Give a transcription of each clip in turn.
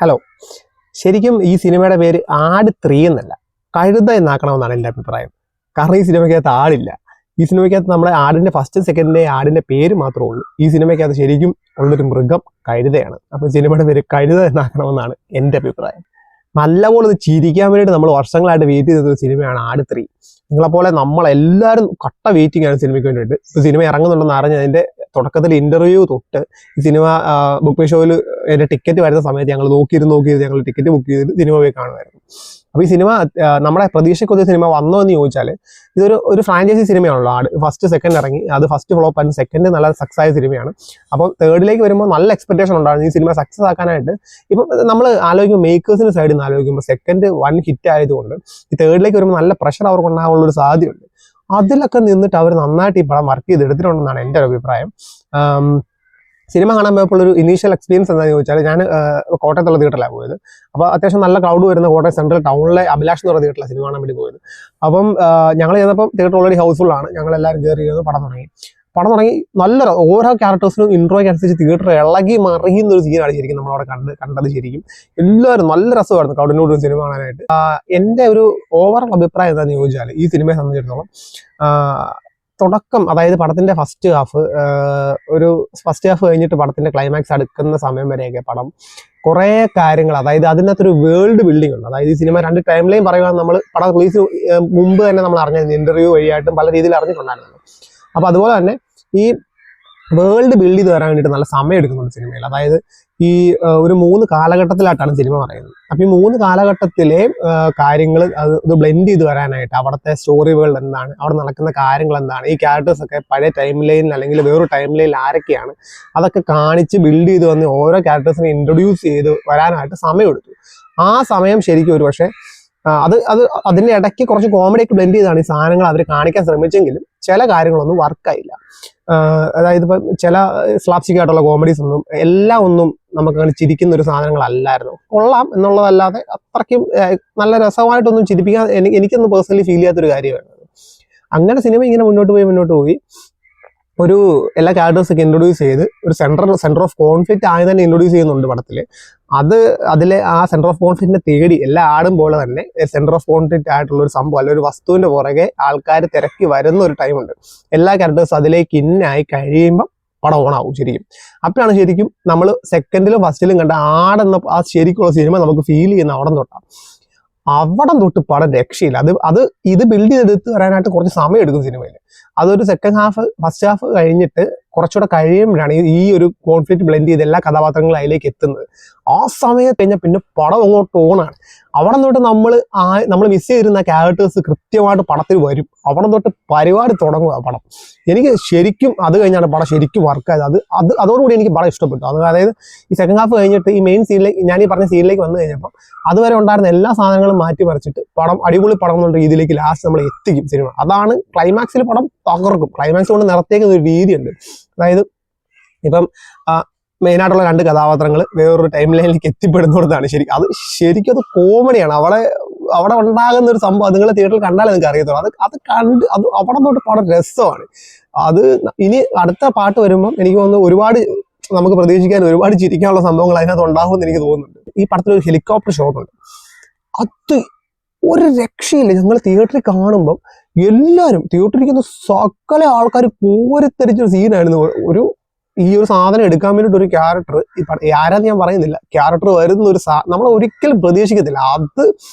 Hello, ശരിക്കും ഈ സിനിമയുടെ പേര് ആട് 3 എന്നല്ല, കഴുത എന്നാക്കണമെന്നാണ് എൻ്റെ അഭിപ്രായം. കാരണം ഈ സിനിമയ്ക്കകത്ത് ആടില്ല. ഈ സിനിമയ്ക്കകത്ത് നമ്മുടെ ആടിൻ്റെ ഫസ്റ്റ് സെക്കൻഡിലെ ആടിൻ്റെ പേര് മാത്രമേ ഉള്ളൂ. ഈ സിനിമയ്ക്കകത്ത് ശരിക്കും ഉള്ളൊരു മൃഗം കഴുതയാണ്. അപ്പോൾ സിനിമയുടെ പേര് കഴുത എന്നാക്കണമെന്നാണ് എൻ്റെ അഭിപ്രായം. നല്ലപോലെ ഒന്ന് ചിരിക്കാൻ വേണ്ടിയിട്ട് നമ്മൾ വർഷങ്ങളായിട്ട് വെയിറ്റ് ചെയ്ത സിനിമയാണ് ആട് 3. നിങ്ങളെപ്പോലെ നമ്മളെല്ലാവരും കട്ട വെയിറ്റിംഗ് ആണ് സിനിമയ്ക്ക് വേണ്ടിയിട്ട്. ഇപ്പോൾ സിനിമ ഇറങ്ങുന്നുണ്ടെന്ന് അറിഞ്ഞ് അതിൻ്റെ തുടക്കത്തിൽ ഇൻ്റർവ്യൂ തൊട്ട് ഈ സിനിമ ബുക്ക് മൈ ഷോയിൽ എൻ്റെ ടിക്കറ്റ് വരുന്ന സമയത്ത് ഞങ്ങൾ നോക്കിയിരുന്ന് ഞങ്ങൾ ടിക്കറ്റ് ബുക്ക് ചെയ്ത് സിനിമ പോയി കാണുമായിരുന്നു. അപ്പോൾ ഈ സിനിമ നമ്മുടെ പ്രതീക്ഷയ്ക്കൊരു സിനിമ വന്നോ എന്ന് ചോദിച്ചാൽ ഒരു ഫ്രാഞ്ചൈസി സിനിമയാണല്ലോ ആട്. ഫസ്റ്റ് സെക്കൻഡ് ഇറങ്ങി, അത് ഫസ്റ്റ് ഫ്ലോപ്പ് ആയിരുന്നു, സെക്കൻഡ് നല്ല സക്സസ് ആയ സിനിമയാണ്. അപ്പോൾ തേർഡിലേക്ക് വരുമ്പോൾ നല്ല എക്സ്പെക്ടേഷൻ ഉണ്ടായിരുന്നു ഈ സിനിമ സക്സസ് ആക്കാനായിട്ട്. ഇപ്പം നമ്മൾ ആലോചിക്കുമ്പോൾ മേക്കേഴ്സിൻ്റെ സൈഡിൽ നിന്ന് ആലോചിക്കുമ്പോൾ സെക്കൻഡ് 1 ഹിറ്റ് ആയതുകൊണ്ട് ഈ തേർഡിലേക്ക് വരുമ്പോൾ നല്ല പ്രഷർ അവർക്ക് ഉണ്ടാകാനുള്ളൊരു സാധ്യതയുണ്ട്. അതിലൊക്കെ നിന്നിട്ട് അവർ നന്നായിട്ട് ഈ പടം വർക്ക് ചെയ്തെടുത്തിട്ടുണ്ടെന്നാണ് എൻ്റെ ഒരു അഭിപ്രായം. സിനിമ കാണാൻ പോയപ്പോൾ ഒരു ഇനീഷ്യൽ എക്സ്പീരിയൻസ് എന്താണെന്ന് ചോദിച്ചാൽ, ഞാൻ കോട്ടയത്തുള്ള തിയേറ്ററിലാണ് പോയത്. അപ്പോൾ അത്യാവശ്യം നല്ല ക്രൗഡ് വരുന്ന കോട്ടയം സെൻട്രൽ ടൗണിലെ അഭിലാഷ് എന്ന് പറയുന്ന തിയേറ്ററിലാണ് സിനിമ കാണാൻ വേണ്ടി പോയത്. അപ്പം ഞങ്ങൾ ചെയ്തപ്പോൾ തിയേറ്റർ ഓൾറെഡി ഹൗസ്ഫുള്ളാണ്. ഞങ്ങളെല്ലാവരും കയറി പടം തുടങ്ങി നല്ല ഓരോ ക്യാരക്ടേഴ്സിനും ഇൻട്രോയ്ക്ക് അനുസരിച്ച് തിയേറ്റർ ഇളകി മറിയുന്ന ഒരു സീനാണ് ശരിക്കും നമ്മളവിടെ കണ്ടത്. ശരിക്കും എല്ലാവരും നല്ല രസമായിരുന്നു ക്രൗഡിനോട് സിനിമ കാണാനായിട്ട്. എൻ്റെ ഒരു ഓവറോൾ അഭിപ്രായം എന്താണെന്ന് ചോദിച്ചാൽ, ഈ സിനിമയെ സംബന്ധിച്ചിടത്തോളം തുടക്കം, അതായത് പടത്തിന്റെ ഫസ്റ്റ് ഹാഫ് കഴിഞ്ഞിട്ട് പടത്തിന്റെ ക്ലൈമാക്സ് അടുക്കുന്ന സമയം വരെയൊക്കെ പടം കുറേ കാര്യങ്ങൾ, അതായത് അതിനകത്തൊരു വേൾഡ് ബിൽഡിംഗ് ഉണ്ട്. അതായത് ഈ സിനിമ 2 ടൈം ലൈൻ പറയുകയാണ്. നമ്മൾ പടം റിലീസ് മുമ്പ് തന്നെ നമ്മൾ അറിഞ്ഞിരുന്നു, ഇന്റർവ്യൂ വഴിയായിട്ടും പല രീതിയിൽ അറിഞ്ഞിട്ടുണ്ടായിരുന്നു. അപ്പോൾ അതുപോലെ തന്നെ ഈ വേൾഡ് ബിൽഡ് ചെയ്ത് വരാൻ വേണ്ടിയിട്ട് നല്ല സമയം എടുക്കുന്നുണ്ട് സിനിമയിൽ. അതായത് ഈ ഒരു 3 കാലഘട്ടത്തിലായിട്ടാണ് സിനിമ പറയുന്നത്. അപ്പം ഈ 3 കാലഘട്ടത്തിലെ കാര്യങ്ങൾ ഇത് ബ്ലെൻഡ് ചെയ്ത് വരാനായിട്ട് അവിടുത്തെ സ്റ്റോറി വേൾഡ് എന്താണ്, അവിടെ നടക്കുന്ന കാര്യങ്ങൾ എന്താണ്, ഈ ക്യാരക്ടേഴ്സൊക്കെ പഴയ ടൈം ലൈനിൽ അല്ലെങ്കിൽ വേറൊരു ടൈം ലൈനിൽ ആരൊക്കെയാണ്, അതൊക്കെ കാണിച്ച് ബിൽഡ് ചെയ്ത് വന്ന് ഓരോ ക്യാരക്ടേഴ്സിനെ ഇൻട്രൊഡ്യൂസ് ചെയ്ത് വരാനായിട്ട് സമയമെടുത്തു. ആ സമയം ശരിക്കും ഒരു പക്ഷേ അതിൻ്റെ ഇടയ്ക്ക് കുറച്ച് കോമഡിയൊക്കെ ബ്ലെൻഡ് ചെയ്താണ് ഈ സാധനങ്ങൾ അവർ കാണിക്കാൻ ശ്രമിച്ചെങ്കിലും ചില കാര്യങ്ങളൊന്നും വർക്കായില്ല. അതായത് ഇപ്പം ചില സ്ലാപ്സ്റ്റിക് ആയിട്ടുള്ള കോമഡീസ് ഒന്നും നമുക്ക് അങ്ങനെ ചിരിക്കുന്ന ഒരു സാധനങ്ങളല്ലായിരുന്നു. കൊള്ളാം എന്നുള്ളതല്ലാതെ അത്രയ്ക്കും നല്ല രസമായിട്ടൊന്നും ചിരിപ്പിക്കാൻ എനിക്കൊന്നും പേഴ്സണലി ഫീൽ ചെയ്യാത്തൊരു കാര്യമായിരുന്നു. അങ്ങനെ സിനിമ ഇങ്ങനെ മുന്നോട്ട് പോയി ഒരു എല്ലാ ക്യാരക്ടേഴ്സൊക്കെ ഇൻട്രൊഡ്യൂസ് ചെയ്ത് ഒരു സെന്റർ ഓഫ് കോൺഫ്ലിക്റ്റ് ആയി തന്നെ ഇൻട്രൊഡ്യൂസ് ചെയ്യുന്നുണ്ട് പടത്തിൽ. അതിലെ ആ സെന്റർ ഓഫ് കോൺഫ്ലിക്റ്റിനെ തേടി എല്ലാ ആടും പോലെ തന്നെ സെന്റർ ഓഫ് കോൺഫ്ലിക്റ്റ് ആയിട്ടുള്ള ഒരു സംഭവം, അല്ലെങ്കിൽ ഒരു വസ്തുവിന്റെ പുറകെ ആൾക്കാർ തിരക്കി വരുന്ന ഒരു ടൈമുണ്ട്. എല്ലാ ക്യാരക്ടേഴ്സും അതിലേക്ക് ഇന്നായി കഴിയുമ്പം പടം ഓണാവും ശരിക്കും. അപ്പോഴാണ് ശരിക്കും നമ്മൾ സെക്കൻഡിലും ഫസ്റ്റിലും കണ്ട ആടെന്ന ആ ശരിക്കുള്ള സിനിമ നമുക്ക് ഫീൽ ചെയ്യുന്ന അവിടം തൊട്ട് പടം രക്ഷയില്ല. ഇത് ബിൽഡ് ചെയ്തെടുത്ത് വരാനായിട്ട് കുറച്ച് സമയം എടുക്കും സിനിമയിൽ. അതൊരു ഫസ്റ്റ് ഹാഫ് കഴിഞ്ഞിട്ട് കുറച്ചുകൂടെ കഴിയുമ്പോഴാണ് ഈ ഒരു കോൺഫ്ലിക്റ്റ് ബ്ലെൻഡ് ചെയ്ത് എല്ലാ കഥാപാത്രങ്ങളും അതിലേക്ക് എത്തുന്നത്. ആ സമയത്ത് കഴിഞ്ഞാൽ പിന്നെ പടം അങ്ങോട്ട് ഓണാണ്. അവിടെ തൊട്ട് നമ്മൾ മിസ് ചെയ്തിരുന്ന ക്യാരക്ടേഴ്സ് കൃത്യമായിട്ട് പടത്തിൽ വരും. അവിടെ തൊട്ട് പരിപാടി തുടങ്ങുക പടം. എനിക്ക് ശരിക്കും അത് കഴിഞ്ഞാണ് പടം ശരിക്കും വർക്കായത്. അതോടുകൂടി എനിക്ക് പടം ഇഷ്ടപ്പെട്ടു. അതായത് ഈ സെക്കൻഡ് ഹാഫ് കഴിഞ്ഞിട്ട് ഈ മെയിൻ സീനിലേക്ക്, ഞാൻ ഈ പറഞ്ഞ സീനിലേക്ക് വന്നു കഴിഞ്ഞപ്പോൾ അതുവരെ ഉണ്ടായിരുന്ന എല്ലാ സാധനങ്ങളും മാറ്റിമറിച്ചിട്ട് പടം അടിപൊളി പടം എന്നുള്ള രീതിയിലേക്ക് ലാസ്റ്റ് നമ്മൾ എത്തിക്കും സിനിമ. അതാണ് ക്ലൈമാക്സിൽ പടം തകർക്കും. ക്ലൈമാക്സ് കൊണ്ട് നിർത്തിയേക്കുന്ന ഒരു രീതിയുണ്ട്. അതായത് ഇപ്പം മെയിനായിട്ടുള്ള 2 കഥാപാത്രങ്ങൾ വേറൊരു ടൈം ലൈനിലേക്ക് എത്തിപ്പെടുന്നിടത്താണ് ശരിക്കും അത് കോമഡിയാണ്. അവിടെ ഉണ്ടാകുന്ന ഒരു സംഭവം നിങ്ങൾ തിയേറ്ററിൽ കണ്ടാലേ നിങ്ങൾക്ക് അറിയത്തുള്ളൂ. അത് അവിടെ തൊട്ട് പടം രസമാണ്. ഇനി അടുത്ത പാട്ട് വരുമ്പം എനിക്ക് തോന്നുന്നു ഒരുപാട് നമുക്ക് പ്രതീക്ഷിക്കാൻ, ഒരുപാട് ചിരിക്കാനുള്ള സംഭവങ്ങൾ അതിനകത്ത് ഉണ്ടാകുമെന്ന് എനിക്ക് തോന്നുന്നുണ്ട്. ഈ പടത്തിൽ ഒരു ഹെലികോപ്റ്റർ ഷോട്ടുണ്ട്. അത് ഒരു രക്ഷയില്ല. ഞങ്ങൾ തിയേറ്ററിൽ കാണുമ്പം എല്ലാവരും തിയേറ്ററിരിക്കുന്ന സകല ആൾക്കാർ കോരിത്തരിച്ചൊരു സീനായിരുന്നു. ഈ ഒരു സാധനം എടുക്കാൻ വേണ്ടിയിട്ട് ഒരു ക്യാരക്ടർ, ആരാന്ന് ഞാൻ പറയുന്നില്ല, ക്യാരക്ടർ വരുന്ന ഒരു നമ്മൾ ഒരിക്കലും പ്രതീക്ഷിക്കത്തില്ല. അത്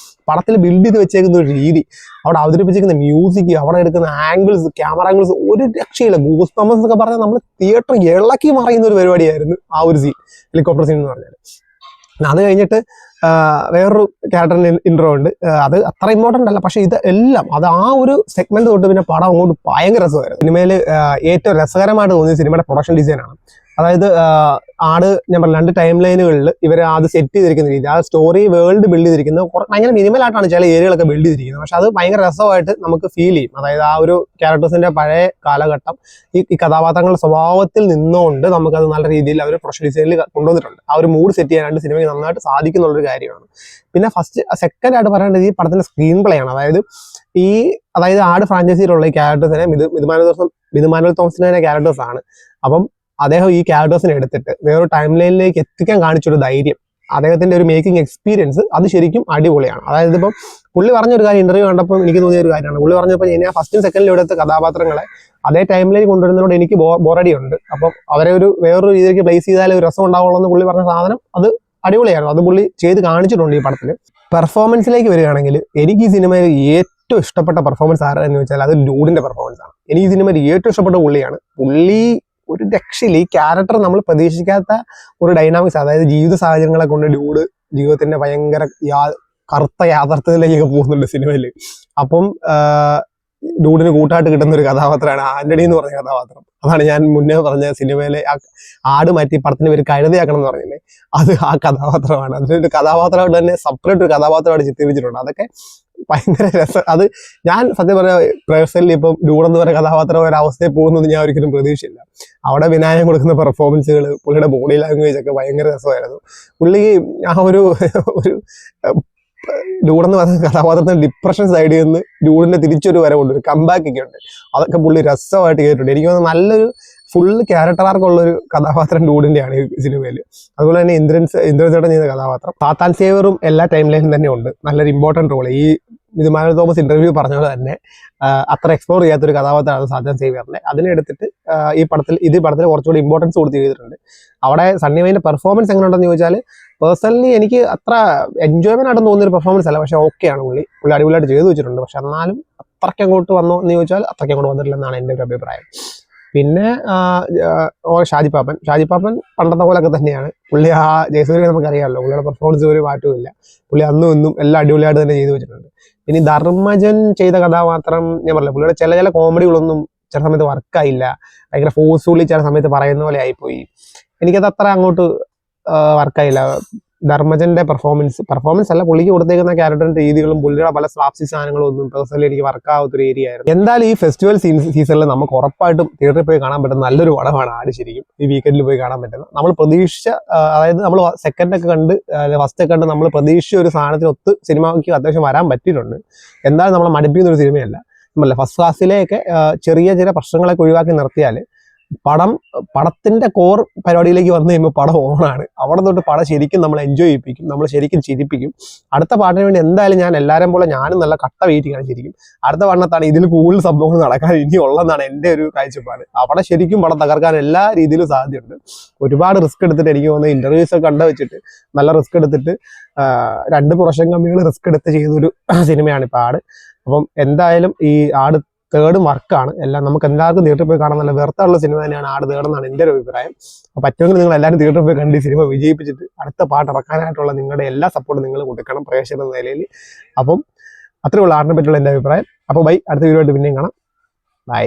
പടത്തിൽ ബിൽഡ് ചെയ്ത് വെച്ചേക്കുന്ന ഒരു രീതി, അവിടെ അവതരിപ്പിച്ചിരിക്കുന്ന മ്യൂസിക്, അവിടെ എടുക്കുന്ന ആംഗിൾസ്, ക്യാമറ ആംഗിൾസ്, ഒരു രക്ഷയില്ല. ഗൂസ് ബംസ് എന്നൊക്കെ പറഞ്ഞാൽ നമ്മൾ തിയേറ്റർ ഇളക്കി മറിയുന്ന ഒരു പരിപാടിയായിരുന്നു ആ ഒരു സീൻ, ഹെലികോപ്റ്റർ സീൻ എന്ന് പറഞ്ഞാൽ. അത് കഴിഞ്ഞിട്ട് വേറൊരു ക്യാരക്ടറിന്റെ ഇൻട്രോ ഉണ്ട്. അത് അത്ര ഇമ്പോർട്ടൻ്റ് അല്ല, പക്ഷെ ഇത് എല്ലാം ആ ഒരു സെഗ്മെന്റ് തൊട്ട് പിന്നെ പടം അങ്ങോട്ട് ഭയങ്കര രസമായിരുന്നു. സിനിമയിൽ ഏറ്റവും രസകരമായിട്ട് തോന്നിയ സിനിമയുടെ പ്രൊഡക്ഷൻ ഡിസൈനാണ്. അതായത് ഞാൻ പറഞ്ഞ 2 ടൈം ലൈനുകളിൽ ഇവർ അത് സെറ്റ് ചെയ്തിരിക്കുന്ന രീതി, ആ സ്റ്റോറി വേൾഡ് ബിൽഡ് ചെയ്തിരിക്കുന്നത് ഭയങ്കര മിനിമലായിട്ടാണ് ചില ഏരിയകളൊക്കെ ബിൽഡ് ചെയ്തിരിക്കുന്നത്. പക്ഷെ അത് ഭയങ്കര രസമായിട്ട് നമുക്ക് ഫീൽ ചെയ്യും. അതായത് ആ ഒരു ക്യാരക്ടേഴ്സിന്റെ പഴയ കാലഘട്ടം ഈ കഥാപാത്രങ്ങളുടെ സ്വഭാവത്തിൽ നിന്നുകൊണ്ട് നമുക്കത് നല്ല രീതിയിൽ അവർ പ്രൊഡക്ഷൻ ഡിസൈനിൽ കൊണ്ടുവന്നിട്ടുണ്ട്. ആ ഒരു മൂഡ് സെറ്റ് ചെയ്യാനായിട്ട് സിനിമയ്ക്ക് നന്നായിട്ട് സാധിക്കുന്നുള്ളൊരു കാര്യമാണ്. പിന്നെ സെക്കൻഡ് ആയിട്ട് പറയേണ്ടത് ഈ പടത്തിന്റെ സ്ക്രീൻ പ്ലേ ആണ്. അതായത് ആട് ഫ്രാഞ്ചൈസിയിലുള്ള ഈ ക്യാരക്ടേഴ്സിനെ മിതുമാനുവൽ തോമസിന്റെ ക്യാരക്ടേഴ്സ് ആണ്. അപ്പം അദ്ദേഹം ഈ ക്യാരക്ടേഴ്സിനെ എടുത്തിട്ട് വേറൊരു ടൈം ലൈനിലേക്ക് എത്തിക്കാൻ കാണിച്ചൊരു ധൈര്യം, അദ്ദേഹത്തിന്റെ ഒരു മേക്കിംഗ് എക്സ്പീരിയൻസ് അത് ശരിക്കും അടിപൊളിയാണ്. അതായത് ഇപ്പം പുള്ളി പറഞ്ഞൊരു കാര്യം ഇന്റർവ്യൂ കണ്ടപ്പോൾ എനിക്ക് തോന്നിയ ഒരു കാര്യമാണ്. പുള്ളി പറഞ്ഞപ്പോൾ ഞാൻ ഫസ്റ്റും സെക്കൻഡിലും എടുത്ത കഥാപാത്രങ്ങളെ അതേ ടൈമിലേക്ക് കൊണ്ടുവരുന്നതിനോട് എനിക്ക് ബോറടി ഉണ്ട്. അപ്പം അവരെ വേറൊരു രീതിക്ക് പ്ലേസ് ചെയ്താലേ ഒരു രസം ഉണ്ടാവുള്ളൂ എന്ന് പുള്ളി പറഞ്ഞ സാധനം അത് അടിപൊളിയായിരുന്നു. അത് പുള്ളി ചെയ്ത് കാണിച്ചിട്ടുണ്ട് ഈ പടത്തിൽ. പെർഫോമൻസിലേക്ക് വരികയാണെങ്കിൽ എനിക്ക് ഈ സിനിമയിൽ ഏറ്റവും ഇഷ്ടപ്പെട്ട പെർഫോമൻസ് ആരാന്ന് ചോദിച്ചാൽ അത് ഡൂഡിന്റെ പെർഫോമൻസ് ആണ്. എനിക്ക് ഈ സിനിമയിൽ ഏറ്റവും ഇഷ്ടപ്പെട്ട പുള്ളിയാണ്. പുള്ളി ഒരു രക്ഷയില്ല. ഈ ക്യാരക്ടർ നമ്മൾ പ്രതീക്ഷിക്കാത്ത ഒരു ഡൈനാമിക്സ്, അതായത് ജീവിത സാഹചര്യങ്ങളെ കൊണ്ട് ഡ്യൂഡ് ജീവിതത്തിന്റെ ഭയങ്കര കറുത്ത യാഥാർത്ഥ്യത്തിലേക്കൊക്കെ പോകുന്നുണ്ട് സിനിമയിൽ. അപ്പം ഡൂഡിന് കൂട്ടായിട്ട് കിട്ടുന്ന ഒരു കഥാപാത്രമാണ് ആന്റണി എന്ന് പറഞ്ഞ കഥാപാത്രം. അതാണ് ഞാൻ മുന്നേ പറഞ്ഞ സിനിമയിലെ ആട് മാറ്റി പടത്തിന് പേര് കഴുതയാക്കണം എന്ന് പറഞ്ഞില്ലേ, അത് ആ കഥാപാത്രമാണ്. അതിനൊരു കഥാപാത്രമായിട്ട് തന്നെ സെപ്പറേറ്റ് ഒരു കഥാപാത്രമായിട്ട് ചിത്രീകരിച്ചിട്ടുണ്ട്. അതൊക്കെ ഭയങ്കര രസം. അത് ഞാൻ സത്യം പറഞ്ഞ പേഴ്സണലി ഇപ്പം ഡൂഡെന്ന് പറയുന്ന കഥാപാത്രം ഒരവസ്ഥയിൽ പോകുന്നത് ഞാൻ ഒരിക്കലും പ്രതീക്ഷയില്ല. അവിടെ വിനായകം കൊടുക്കുന്ന പെർഫോമൻസുകൾ, പുള്ളിയുടെ ബോഡി ലാംഗ്വേജ് ഒക്കെ ഭയങ്കര രസമായിരുന്നു. പുള്ളി ആ ഒരു ഡൂഡെന്ന് പറയുന്ന കഥാപാത്രത്തിന് ഡിപ്രഷൻ സൈഡിൽ നിന്ന് ഡൂഡിന്റെ തിരിച്ചൊരു വരവുണ്ട്, ഒരു കമ്പാക്ക് ഒക്കെ ഉണ്ട്. അതൊക്കെ പുള്ളി രസമായിട്ട് ചെയ്തിട്ടുണ്ട്. എനിക്ക് തോന്നുന്നു നല്ലൊരു ഫുള്ള് ക്യാരക്ടർ ആർക്കുള്ളൊരു കഥാപാത്രം ഡൂഡിന്റെയാണ് ഈ സിനിമയിൽ. അതുപോലെ തന്നെ ഇന്ദ്രചേട്ടൻ ചെയ്ത കഥാപാത്രം സാത്താൻ സേവറും എല്ലാ ടൈം ലൈനും തന്നെ ഉണ്ട്. നല്ലൊരു ഇമ്പോർട്ടൻറ്റ് റോൾ. ഈ മാനുവൽ തോമസ് ഇന്റർവ്യൂ പറഞ്ഞ പോലെ തന്നെ അത്ര എക്സ്പ്ലോർ ചെയ്യാത്തൊരു കഥാപാത്രമാണ് സാത്താൻ സേവിയറിനെ. അതിനെടുത്തിട്ട് ഈ പടത്തിൽ കുറച്ചുകൂടി ഇമ്പോർട്ടൻസ് കൊടുത്ത് ചെയ്തിട്ടുണ്ട്. അവിടെ സണ്ണി വെയിന്റെ പെർഫോമൻസ് എങ്ങനെ ഉണ്ടെന്ന് ചോദിച്ചാൽ പേഴ്സണലി എനിക്ക് അത്ര എൻജോയ്മെന്റ് ആയിട്ട് തോന്നിയൊരു പെർഫോമൻസ് അല്ല. പക്ഷെ ഓക്കെയാണ്, പുള്ളി അടിപൊളിയായിട്ട് ചെയ്തു വെച്ചിട്ടുണ്ട്. പക്ഷെ എന്നാലും അത്രയ്ക്ക് അങ്ങോട്ട് വന്നോ എന്ന് ചോദിച്ചാൽ അത്രയ്ക്ക് അങ്ങോട്ട് വന്നിട്ടില്ലെന്നാണ് എൻ്റെ ഒരു അഭിപ്രായം. പിന്നെ ഷാജി പാപ്പൻ പണ്ടത്തെ പോലൊക്കെ തന്നെയാണ്. പുള്ളി ആ ജയസൂര്യ നമുക്കറിയാമല്ലോ, പുള്ളിയുടെ പെർഫോമൻസ് ഒരു മാറ്റവും. പുള്ളി അന്നും ഇന്നും എല്ലാം അടിപൊളിയായിട്ട് തന്നെ ചെയ്തു വെച്ചിട്ടുണ്ട്. ഇനി ധർമ്മജൻ ചെയ്ത കഥാപാത്രം ഞാൻ പറഞ്ഞില്ല, പുള്ളിയുടെ ചില കോമഡികളൊന്നും ചില സമയത്ത് വർക്കായില്ല. ഭയങ്കര ഫോഴ്സ്ഫുള്ളി ചില സമയത്ത് പറയുന്ന പോലെ ആയിപ്പോയി. എനിക്കത് അത്ര അങ്ങോട്ട് വർക്കായില്ല. ധർമ്മജന്റെ പെർഫോമൻസ് അല്ല, പുള്ളിക്ക് കൊടുത്തേക്കുന്ന ക്യാരക്ടറിന്റെ രീതികളും പുള്ളിയുടെ പല സ്ലാപ്സി സാധനങ്ങളും ഒന്നും പേഴ്സണലി എനിക്ക് വർക്കാവാത്തൊരു ഏരിയ ആയിരുന്നു. എന്തായാലും ഈ ഫെസ്റ്റിവൽ സീസണിൽ നമുക്ക് ഉറപ്പായിട്ടും തിയേറ്ററിൽ പോയി കാണാൻ പറ്റുന്ന നല്ലൊരു പടമാണ് ആട്. ശരിക്കും ഈ വീക്കെൻഡിൽ പോയി കാണാൻ പറ്റുന്ന, നമ്മൾ പ്രതീക്ഷിച്ച, അതായത് നമ്മൾ സെക്കൻഡൊക്കെ കണ്ട് ഫസ്റ്റ് ഒക്കെ കണ്ട് നമ്മൾ പ്രതീക്ഷിച്ച ഒരു സാധനത്തിനൊത്ത് സിനിമയ്ക്ക് അത്യാവശ്യം വരാൻ പറ്റിയിട്ടുണ്ട്. എന്തായാലും നമ്മളെ മടുപ്പിക്കുന്ന ഒരു സിനിമയല്ല. നമ്മളല്ല ഫസ്റ്റ് ക്ലാസ്സിലെയൊക്കെ ചെറിയ പ്രശ്നങ്ങളൊക്കെ ഒഴിവാക്കി നിർത്തിയാൽ പടത്തിന്റെ കോർ പരിപാടിയിലേക്ക് വന്നു കഴിയുമ്പോൾ പടം ഓണാണ്. അവിടെ തൊട്ട് പടം ശരിക്കും നമ്മൾ എൻജോയ് ചെയ്യിപ്പിക്കും, നമ്മൾ ശരിക്കും ചിരിപ്പിക്കും. അടുത്ത പാട്ടിന് വേണ്ടി എന്തായാലും ഞാൻ എല്ലാവരും പോലെ ഞാനും നല്ല കട്ട വെയിറ്റിംഗ് ആണ് ശരിക്കും. അടുത്ത പാട്ടിനകത്താണ് ഇതിൽ കൂടുതൽ സംഭവങ്ങൾ നടക്കാൻ ഇനി ഉള്ളതെന്നാണ് എൻ്റെ ഒരു കാഴ്ചപ്പാട്. അവിടെ ശരിക്കും പടം തകർക്കാൻ എല്ലാ രീതിയിലും സാധ്യതയുണ്ട്. ഒരുപാട് റിസ്ക് എടുത്തിട്ട്, എനിക്ക് തോന്നുന്നത് ഇന്റർവ്യൂസ് ഒക്കെ കണ്ടു വെച്ചിട്ട് നല്ല റിസ്ക് എടുത്തിട്ട് 2 പ്രൊഡക്ഷൻ കമ്പനികൾ റിസ്ക് എടുത്ത് ചെയ്തൊരു സിനിമയാണ് ഇപ്പോൾ ആട്. അപ്പം എന്തായാലും ഈ ആട് തേർഡും വർക്കാണ്. എല്ലാം നമുക്ക് എല്ലാവർക്കും തിയേറ്ററിൽ പോയി കാണാൻ നല്ല വെറുത്തുള്ള സിനിമ തന്നെയാണ് ആട് തേർഡെന്നാണ് എൻ്റെ ഒരു അഭിപ്രായം. അപ്പോൾ പറ്റുമെങ്കിൽ നിങ്ങൾ എല്ലാവരും തിയേറ്ററിൽ പോയി കണ്ട് ഈ സിനിമ വിജയിപ്പിച്ചിട്ട് അടുത്ത പാട്ട് ഇറക്കാനായിട്ടുള്ള നിങ്ങളുടെ എല്ലാ സപ്പോർട്ടും നിങ്ങൾ കൊടുക്കണം പ്രേക്ഷകർ എന്ന നിലയിൽ. അപ്പം അത്രയുള്ള ആടിനെ പറ്റിയുള്ള എൻ്റെ അഭിപ്രായം. അപ്പോൾ ബൈ, അടുത്ത വീഡിയോ ആയിട്ട് പിന്നെയും കാണാം. ബൈ.